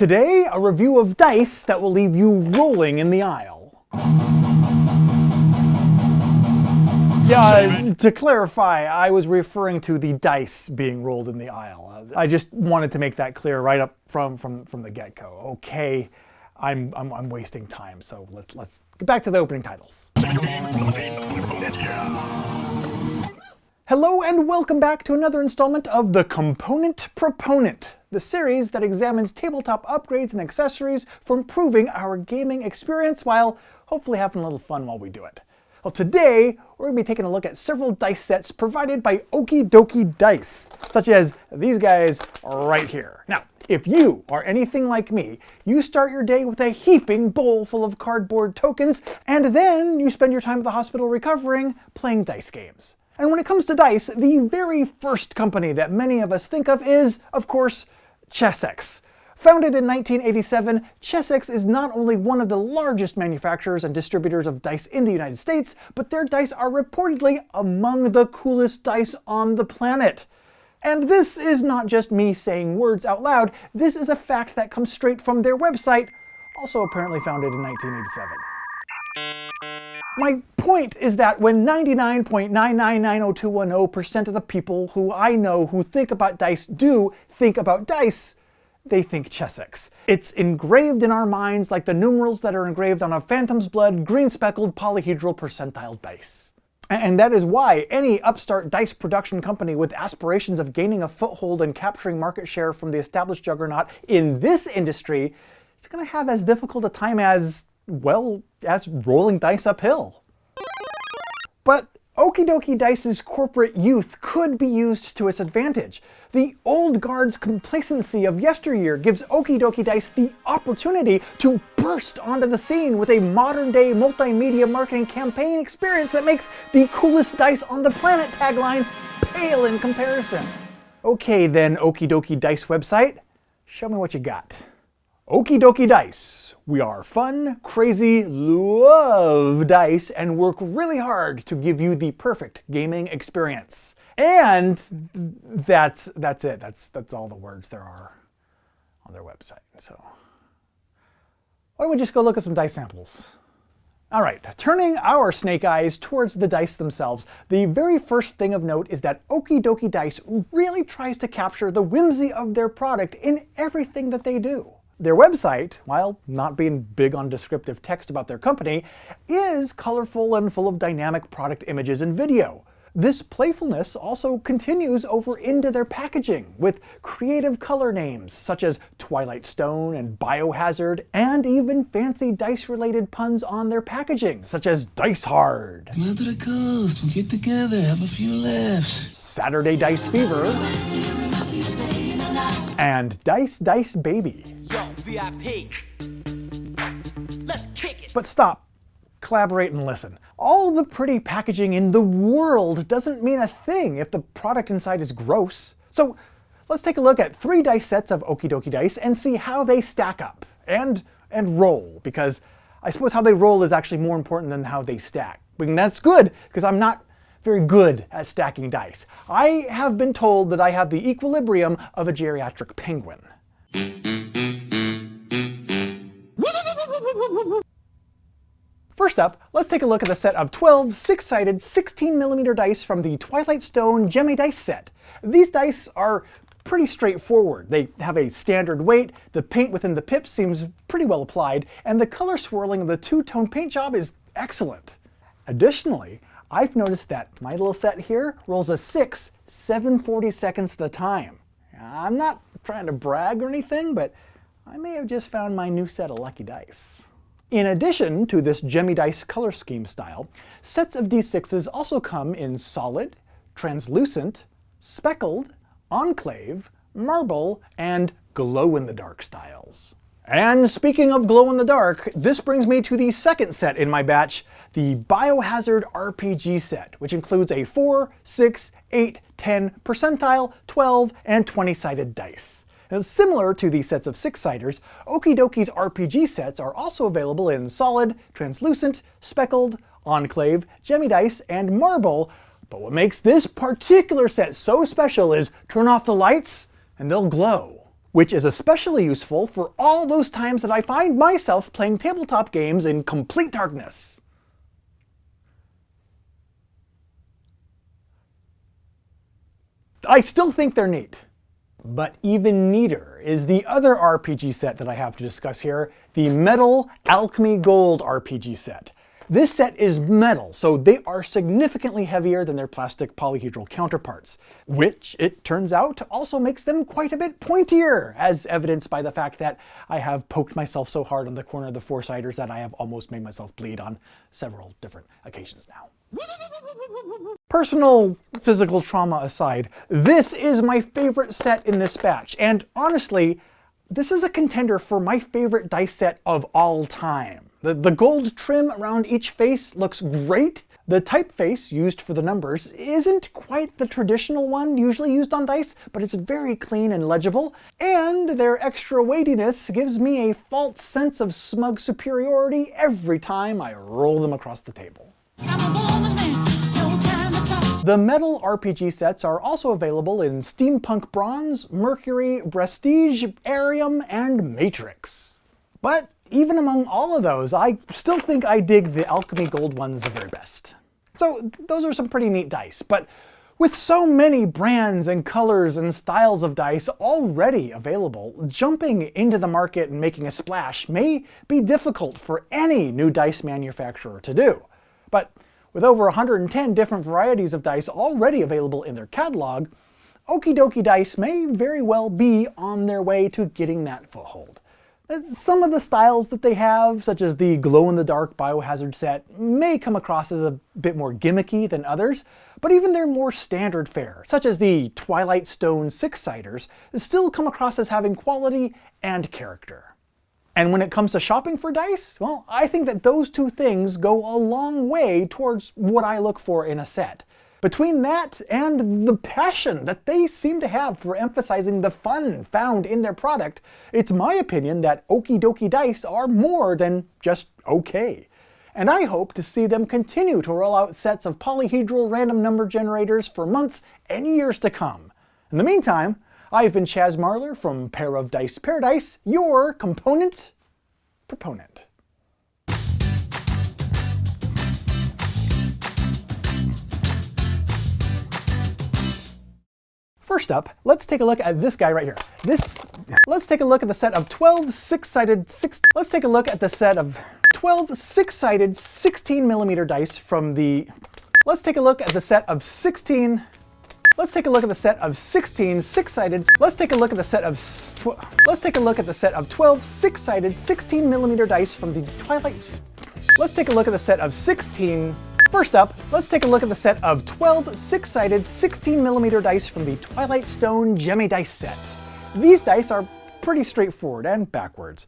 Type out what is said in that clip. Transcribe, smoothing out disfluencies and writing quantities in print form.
Today, a review of dice that will leave you rolling in the aisle. Yeah, to clarify, I was referring to the dice being rolled in the aisle. I just wanted to make that clear right up from the get-go. Okay, I'm wasting time, so let's get back to the opening titles. Hello and welcome back to another installment of The Component Proponent, the series that examines tabletop upgrades and accessories for improving our gaming experience while hopefully having a little fun while we do it. Well, today we're going to be taking a look at several dice sets provided by Oakie Dokie Dice, such as these guys right here. Now, if you are anything like me, you start your day with a heaping bowl full of cardboard tokens, and then you spend your time at the hospital recovering, playing dice games. And when it comes to dice, the very first company that many of us think of is, of course, Chessex. Founded in 1987, Chessex is not only one of the largest manufacturers and distributors of dice in the United States, but their dice are reportedly among the coolest dice on the planet. And this is not just me saying words out loud, this is a fact that comes straight from their website, also apparently founded in 1987. My point is that when 99.9990210% of the people who I know who think about dice do think about dice, they think Chessex. It's engraved in our minds like the numerals that are engraved on a Phantom's Blood green-speckled polyhedral percentile dice. And that is why any upstart dice production company with aspirations of gaining a foothold and capturing market share from the established juggernaut in this industry is going to have as difficult a time as, well, as rolling dice uphill. But Oakie Dokie Dice's corporate youth could be used to its advantage. The old guard's complacency of yesteryear gives Oakie Dokie Dice the opportunity to burst onto the scene with a modern-day multimedia marketing campaign experience that makes the coolest dice on the planet tagline pale in comparison. Okay then, Oakie Dokie Dice website, show me what you got. Oakie Dokie Dice. We are fun, crazy, love dice, and work really hard to give you the perfect gaming experience. And that's it. That's all the words there are on their website. So why don't we just go look at some dice samples? All right, turning our snake eyes towards the dice themselves, the very first thing of note is that Oakie Dokie Dice really tries to capture the whimsy of their product in everything that they do. Their website, while not being big on descriptive text about their company, is colorful and full of dynamic product images and video. This playfulness also continues over into their packaging, with creative color names such as Twilight Stone and Biohazard, and even fancy dice-related puns on their packaging, such as Dice Hard. Come out to the coast, we'll get together, have a few laughs. Saturday Dice Fever. And Dice Dice Baby. Yo, VIP. Let's kick it. But stop, collaborate and listen. All the pretty packaging in the world doesn't mean a thing if the product inside is gross. So let's take a look at 3 dice sets of Oakie Dokie Dice and see how they stack up and roll, because I suppose how they roll is actually more important than how they stack. And that's good, because I'm not very good at stacking dice. I have been told that I have the equilibrium of a geriatric penguin. First up, let's take a look at the set of 12 six-sided 16mm dice from the Twilight Stone Gimmicky dice set. These dice are pretty straightforward. They have a standard weight, the paint within the pips seems pretty well applied, and the color swirling of the two-tone paint job is excellent. Additionally, I've noticed that my little set here rolls a 6 7/42 of the time. I'm not trying to brag or anything, but I may have just found my new set of lucky dice. In addition to this Gimmicky dice color scheme style, sets of D6s also come in solid, translucent, speckled, enclave, marble, and glow-in-the-dark styles. And speaking of glow-in-the-dark, this brings me to the second set in my batch, the Biohazard Rpg Set, which includes a 4, 6, 8, 10 percentile, 12, and 20-sided dice. And similar to the sets of 6-siders, Oakie Dokie's RPG sets are also available in solid, translucent, speckled, enclave, Gimmicky dice, and marble, but what makes this particular set so special is turn off the lights and they'll glow. which is especially useful for all those times that I find myself playing tabletop games in complete darkness. I still think they're neat. But even neater is the other RPG set that I have to discuss here, the Metal Alchemy Gold RPG Set. This set is metal, so they are significantly heavier than their plastic polyhedral counterparts, which, it turns out, also makes them quite a bit pointier, as evidenced by the fact that I have poked myself so hard on the corner of the four-siders that I have almost made myself bleed on several different occasions now. Personal physical trauma aside, this is my favorite set in this batch, and honestly, this is a contender for my favorite dice set of all time. The gold trim around each face looks great. The typeface used for the numbers isn't quite the traditional one usually used on dice, but it's very clean and legible, and their extra weightiness gives me a false sense of smug superiority every time I roll them across the table. The metal RPG sets are also available in Steampunk Bronze, Mercury, Prestige, Arium, and Matrix. But even among all of those, I still think I dig the Alchemy Gold ones the very best. So those are some pretty neat dice, but with so many brands and colors and styles of dice already available, jumping into the market and making a splash may be difficult for any new dice manufacturer to do. But with over 110 different varieties of dice already available in their catalog, Oakie Dokie Dice may very well be on their way to getting that foothold. Some of the styles that they have, such as the glow-in-the-dark Biohazard set, may come across as a bit more gimmicky than others, but even their more standard fare, such as the Twilight Stone six-siders, still come across as having quality and character. And when it comes to shopping for dice, well, I think that those two things go a long way towards what I look for in a set. Between that and the passion that they seem to have for emphasizing the fun found in their product, it's my opinion that Oakie Dokie Dice are more than just okay. And I hope to see them continue to roll out sets of polyhedral random number generators for months and years to come. In the meantime, I've been Chaz Marler from Pair of Dice Paradise, your component proponent. First up, let's take a look at this guy right here. Let's take a look at the set of 12 six-sided 16mm dice from the Let's take a look at the set of 16 six-sided Let's take a look at the set of 12 six-sided 16mm dice from the Twilight. Let's take a look at the set of 16 First up, let's take a look at the set of 12 six-sided 16mm dice from the Twilight Stone Gemmy Dice set. These dice are pretty straightforward and backwards.